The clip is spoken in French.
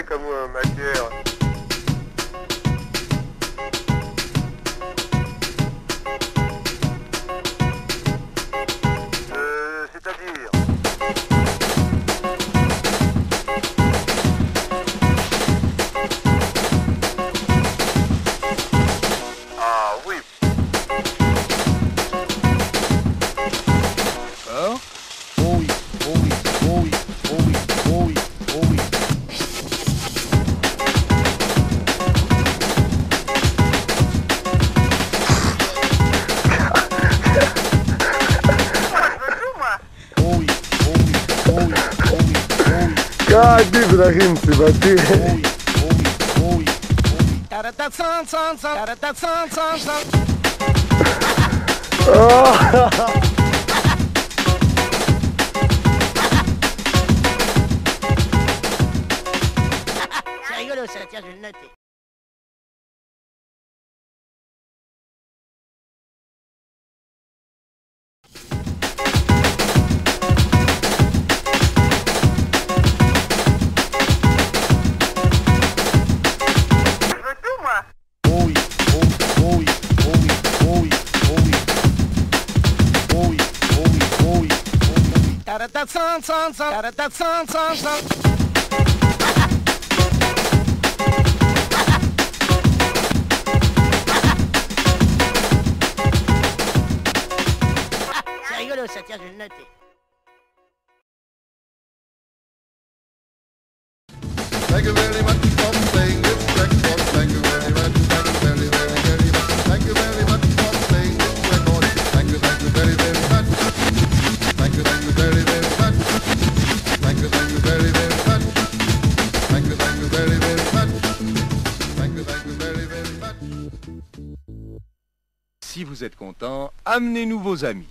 comme matière. C'est-à-dire? Ah oui. D'accord. Oh oui, oh oui, oh oui, oh oui, oh oui, oh oui. Oh oui, oh oui, oh oui, oh oui, oh oui. Cadi Ibrahim, c'est battu. Oh oui, oh oui, oh oui, oh oui. Taratatsan, san, san, taratatsan, san, san. Oh. C'est rigolo ça, tiens, je vais le noter. Oh oui, oh oui, oh oui, oh oui, oh oui, oh oui. Oh oui, oh oui, oh oui, oh oui. Taratatsan, san, san, taratatsan, san, san. C'est rigolo ça, tiens, je vais le noter. Thank you very much for playing this record. Thank you very much. Thank you very, very, very much. Thank you very much for playing this record. Thank you very, very much. Thank you very, very much. Thank you very, very much. Thank you very, very much. Thank you very, very much. Si vous êtes content, amenez-nous vos amis.